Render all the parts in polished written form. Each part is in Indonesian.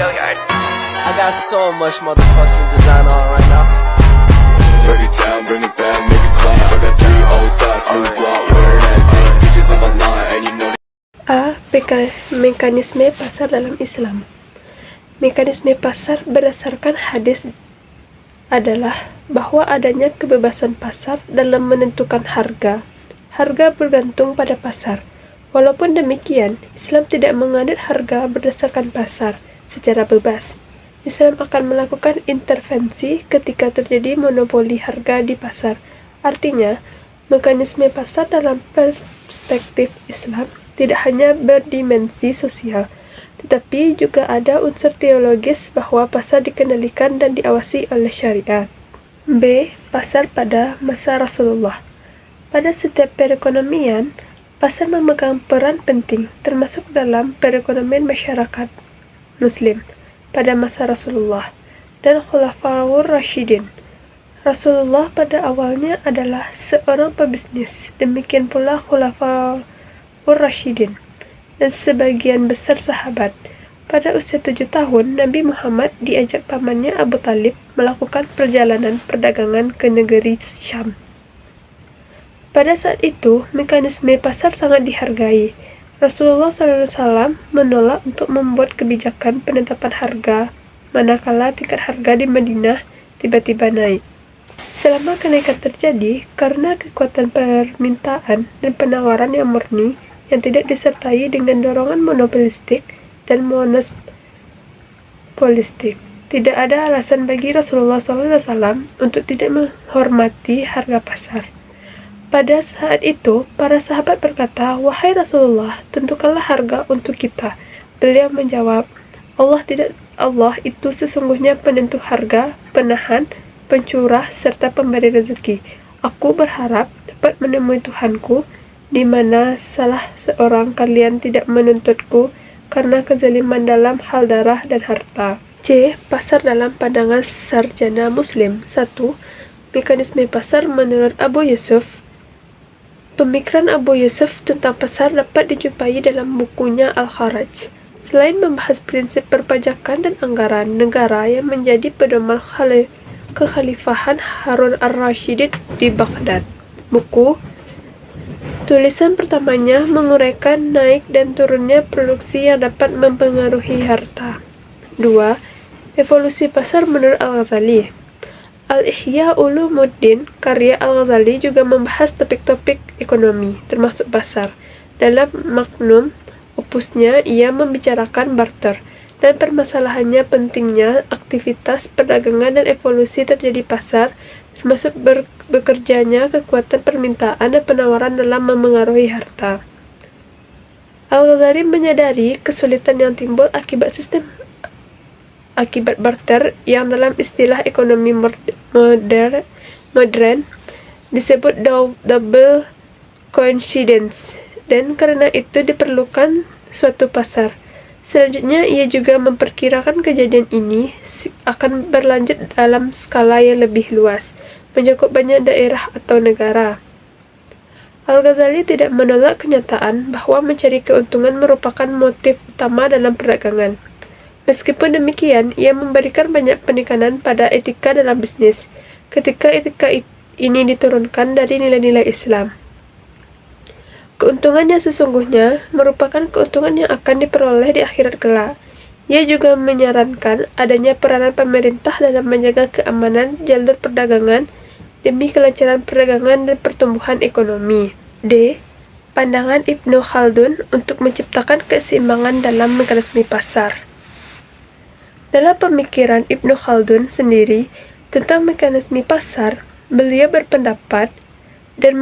I got so much motherfucking design on right now. Break it down, bring it back, make it clap. I got 3 old thoughts, new block, where that day. Bitches on my line, and you know. Mekanisme pasar dalam Islam. Mekanisme pasar berdasarkan hadis adalah bahwa adanya kebebasan pasar dalam menentukan harga. Harga bergantung pada pasar. Walaupun demikian, Islam tidak menganut harga berdasarkan pasar secara bebas. Islam akan melakukan intervensi ketika terjadi monopoli harga di pasar. Artinya, mekanisme pasar dalam perspektif Islam tidak hanya berdimensi sosial, tetapi juga ada unsur teologis bahwa pasar dikendalikan dan diawasi oleh syariat. B. Pasar pada masa Rasulullah. Pada setiap perekonomian, pasar memegang peran penting, termasuk dalam perekonomian masyarakat Muslim pada masa Rasulullah dan Khulafaur Rasyidin. Rasulullah pada awalnya adalah seorang pebisnis, demikian pula Khulafaur Rasyidin dan sebagian besar sahabat. Pada usia 7 tahun, Nabi Muhammad diajak pamannya Abu Talib melakukan perjalanan perdagangan ke negeri Syam. Pada saat itu, mekanisme pasar sangat dihargai. Rasulullah SAW menolak untuk membuat kebijakan penetapan harga, manakala tingkat harga di Madinah tiba-tiba naik. Selama kenaikan terjadi karena kekuatan permintaan dan penawaran yang murni, yang tidak disertai dengan dorongan monopolistik dan monopolistik. Tidak ada alasan bagi Rasulullah SAW untuk tidak menghormati harga pasar. Pada saat itu, para sahabat berkata, "Wahai Rasulullah, tentukanlah harga untuk kita." Beliau menjawab, Allah itu sesungguhnya penentu harga, penahan, pencurah, serta pemberi rezeki. Aku berharap dapat menemui Tuhanku, di mana salah seorang kalian tidak menuntutku karena kezaliman dalam hal darah dan harta. C. Pasar dalam pandangan sarjana Muslim. 1. Mekanisme pasar menurut Abu Yusuf. Pemikiran Abu Yusuf tentang pasar dapat dijumpai dalam bukunya Al-Kharaj. Selain membahas prinsip perpajakan dan anggaran negara yang menjadi pedoman kekhalifahan Harun ar-Rasyid di Baghdad, buku tulisan pertamanya menguraikan naik dan turunnya produksi yang dapat mempengaruhi harta. 2. Evolusi pasar menurut Al-Ghazali. Al-Ihya Ulumuddin karya Al-Ghazali juga membahas topik-topik ekonomi, termasuk pasar. Dalam magnum opusnya, ia membicarakan barter dan permasalahannya pentingnya aktivitas perdagangan dan evolusi terjadi pasar, termasuk bekerjanya kekuatan permintaan dan penawaran dalam memengaruhi harta. Al-Ghazali menyadari kesulitan yang timbul akibat barter yang dalam istilah ekonomi modern disebut double coincidence, dan karena itu diperlukan suatu pasar. Selanjutnya, ia juga memperkirakan kejadian ini akan berlanjut dalam skala yang lebih luas, mencakup banyak daerah atau negara. Al-Ghazali tidak menolak kenyataan bahwa mencari keuntungan merupakan motif utama dalam perdagangan. Meskipun demikian, ia memberikan banyak penekanan pada etika dalam bisnis, ketika etika ini diturunkan dari nilai-nilai Islam. Keuntungan yang sesungguhnya merupakan keuntungan yang akan diperoleh di akhirat kelak. Ia juga menyarankan adanya peranan pemerintah dalam menjaga keamanan jalur perdagangan demi kelancaran perdagangan dan pertumbuhan ekonomi. D. Pandangan Ibnu Khaldun untuk menciptakan keseimbangan dalam mekanisme pasar. Dalam pemikiran Ibnu Khaldun sendiri tentang mekanisme pasar, beliau berpendapat dan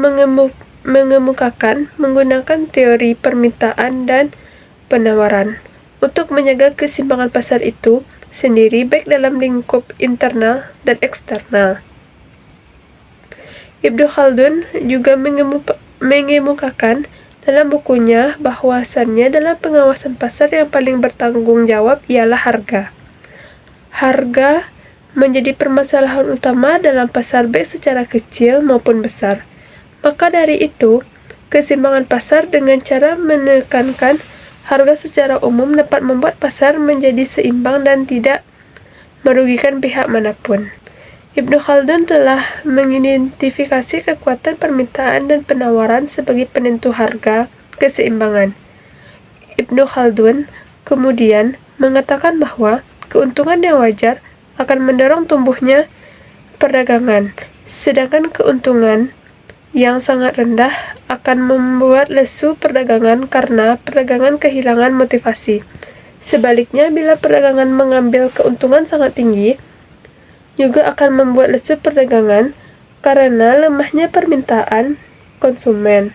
mengemukakan menggunakan teori permintaan dan penawaran untuk menjaga keseimbangan pasar itu sendiri baik dalam lingkup internal dan eksternal. Ibnu Khaldun juga mengemukakan dalam bukunya bahwasannya dalam pengawasan pasar yang paling bertanggung jawab ialah harga. Harga menjadi permasalahan utama dalam pasar baik secara kecil maupun besar. Maka dari itu, keseimbangan pasar dengan cara menekankan Harga secara umum dapat membuat pasar menjadi seimbang dan tidak merugikan pihak manapun. Ibnu Khaldun telah mengidentifikasi kekuatan permintaan dan penawaran sebagai penentu harga keseimbangan. Ibnu Khaldun kemudian mengatakan bahwa keuntungan yang wajar akan mendorong tumbuhnya perdagangan, sedangkan keuntungan yang sangat rendah akan membuat lesu perdagangan karena perdagangan kehilangan motivasi. Sebaliknya, bila perdagangan mengambil keuntungan sangat tinggi, juga akan membuat lesu perdagangan karena lemahnya permintaan konsumen.